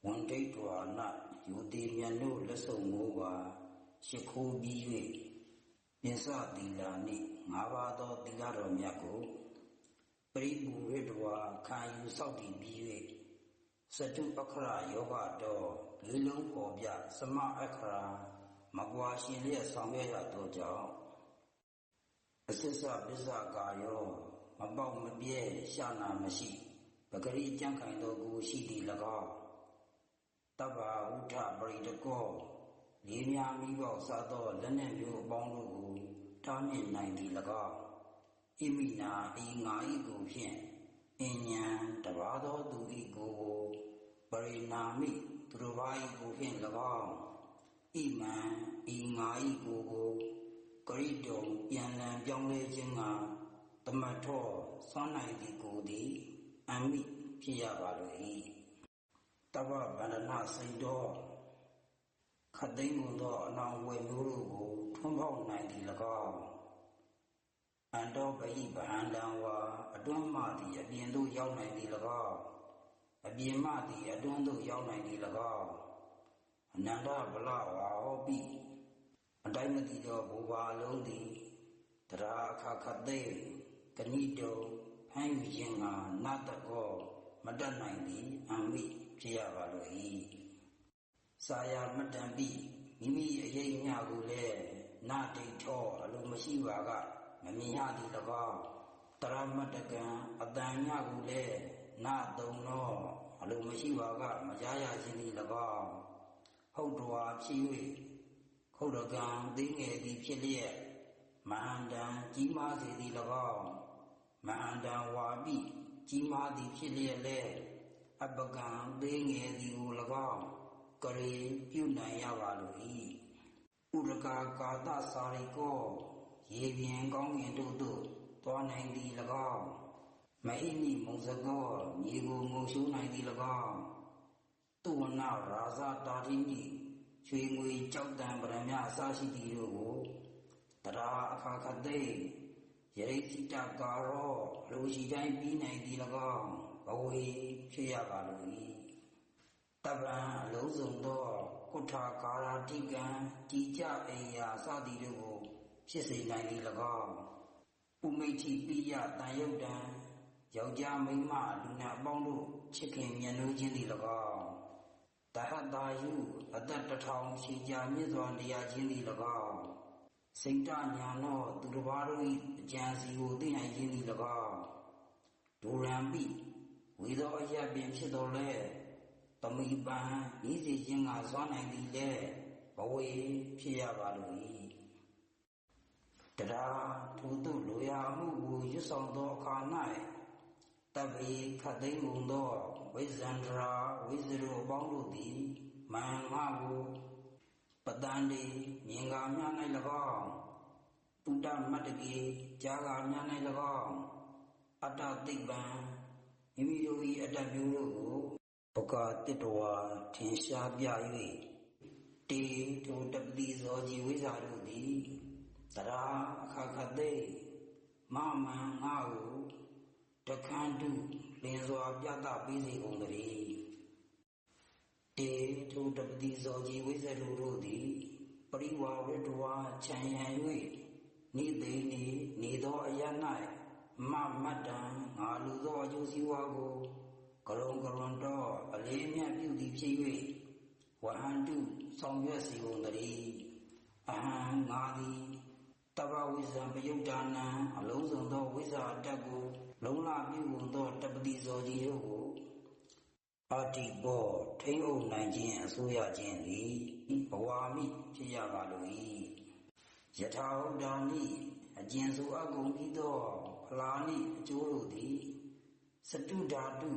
ဝန်ဒိဋ္ဌာနယူတိမြတ်တို့လက်ဆုံမိုးပါရှိခိုးပြီး၍ပင်စသီလာနှင့်၅ပါးသောသီလတော်မြတ်ကိုပရိပူရတ္တဝါခံယူဆောက်တည်ပြီး၍စတုအခရာယောဂတော်လေးလုံးပေါ်ပြသမအခရာမကွာရှင်လျက်ဆောင်ရွက်ရသောကြောင့်အစစ်စပစ္စကာယောမပေါက်မပြဲရှာနာမရှိပဂရိကြံ့ခိုင်သောကိုရှိသည်၎င်းတဗ္ဗဝုထပရိတကောလေးများမိပေါက်စားသောလက်နှင့်မျိုးအပေါင်းတို့ကိုတားမြစ်နိုင်သည်၎င်းဣမိနာဤငါဤကိုဖြင့်အဉ္ဉံတပါးသောသူဤကိုပရိနာမိသူတစ်ပါးဤကိုဖြင့်၎င်းဣမံဤငါဤကိုဂရိတုံပြန်လည်ပြောင်းလဲခြင်းကတမထောစွမ်းနိုင်သည်ကိုသည်အမိဖြစ်ရပါလို၏တဗ္ဗဗန္ဒနာစိတ်တော်ခတ်သိမ်းကုန်သောအနောင်ဝယ်မျိုးတို့ကိုထွန်းပေါက်နိုင်သည်၎င်းအန္တောပဟိဗဟန္တံဝါအတွန်းမှသည်အပြင်သို့ရောက်နိုင်သည်၎င်းအပြင်မှသည်အတွန်းသို့ရောက်နိုင်သည်၎င်းအနန္တဗလဝါဟောပိအတိုင်းမသိသောဘူပါအလုံးသည်တရာအခခသိကဏိတုံဖမ်းယူခြင်းကနတကောမတတ်နိုင်သည်အမိဖြစ်ရပါလို၏စာယမတ္တံပိမိမိအရေးညကိုလည်းနဒိဋ္ဌောအလိုမရှိပါကမမြင်ရသည်၎င်းတရမတ္တကံအတန်ညကိုလည်းနသုံးသောအလိုမရှိပါကမကြားရခြင်းသည်၎င်းဟုတ်တော်ဖြစ်၍ခုတ်တကံသိငယ်သည်ဖြစ်လျက်မဟာန္တံကြီးမားစေသည်၎င်းမဟာန္တံဝါပိကြီးမားသည်ဖြစ်လျက်လည်းအပကံသိငယ်သည်ကို၎င်းကရေပြုနိုင်ရပါလို၏ဥရကာကာသစာရိကောရေပြင်ကောင်းကင်တို့သို့သွားနိုင်သည်၎င်းမဟိမိမုံစကောမြေကိုငုံရှိုးနိုင်သည်၎င်းတုဝနာရာဇတာတိနိရွှေငွေကြောက်တံပရမအစရှိသည်တို့ကိုတရာအခါခသိယရိတိတကာရောလူရှိတိုင်းပြီးနိုင်သည်၎င်းဘဝေဖြစ်ရပါလို၏တပ္ပံအလုံးစုံသောကုဋ္ဌာကာရာတိကံကြည်ကြအိယာစသည်တို့ကိုဖြစ်စေနိုင်သည်၎င်းဥမိဋ္ဌိပိယတန်ယုတ်တံယောက်ျားမိန်းမလူနာအပေါင်းတို့ချစ်ခင်မြတ်နိုးခြင်းသည်၎င်းတဟတ္တာယုအသက်1000ရှိကြာမြင့်စွာနေရခြင်းသည်၎င်းစိတ်တညာသောသူတစ်ပါးတို့၏အကြံစီကိုသိနိုင်ခြင်းသည်၎င်းဒုရံပိဝေသောအယပင်ဖြစ်တော်လဲတမိပံဤစီခြင်းကစွမ်းနိုင်သည်လဲဘဝေဖြစ်ရပါလို၏တရားထိုသို့လိုရာမှုကိုရွတ်ဆောင်သောအခါ၌တဗ္ဗေခတ်သိမ်းကုန်သောဝိဇ္ဇန္ဒရာဝိဇ္ဇရောအပေါင်းတို့သည်မံငါကိုပတန်တိမြင်ကာများ၌၎င်းပုဒ္ဓမတ္တကေကြာကာများ၌၎င်းအတ္တသိပ္ပံမိမိတို့၏အတ္တမျိုးတို့ကိုဘုကာတ္တဝါထင်ရှားပြ၍တေထိုတပတိဇောကြီးဝိဇ္ဇာတို့သည်တရာအခါခသိမမံငါကိုတခန္တုလင်းစွာပြသပေးစေကုန်သတည်းတေထိုတပတိဇောကြီးဝိဇ္ဇာတို့သည်ပရိဝါဝတ္တဝါခြံရံ၍နိသိနေသောအရ၌မမတ္တံငါလူသောအကျိုးစီးပွားကိုကရုံတော့အလေးမြတ်ပြုသည်ဖြစ်၍ဝဟန္တုဆောင်ရွက်စီကုန်တည်းအဟံငါသည်တဗ္ဗဝိဇ္ဇံပယုတ်တာနံအလုံးစုံသောဝိဇ္ဇာအတ္တကိုလုံးလပြုကုန်သောတပတိဇောကြီးတို့ကိုအတ္တိဘောထိမ့်အုပ်နိုင်ခြင်းအစိုးရခြင်းသည်ဘဝမိဖြစ်ရပါလို၏ယထာဟုတ္တာနိအကျဉ်ဆိုအပ်ကုန်ပြီးသောဖလာနိအကျိုးတို့သည်စတုဓာတု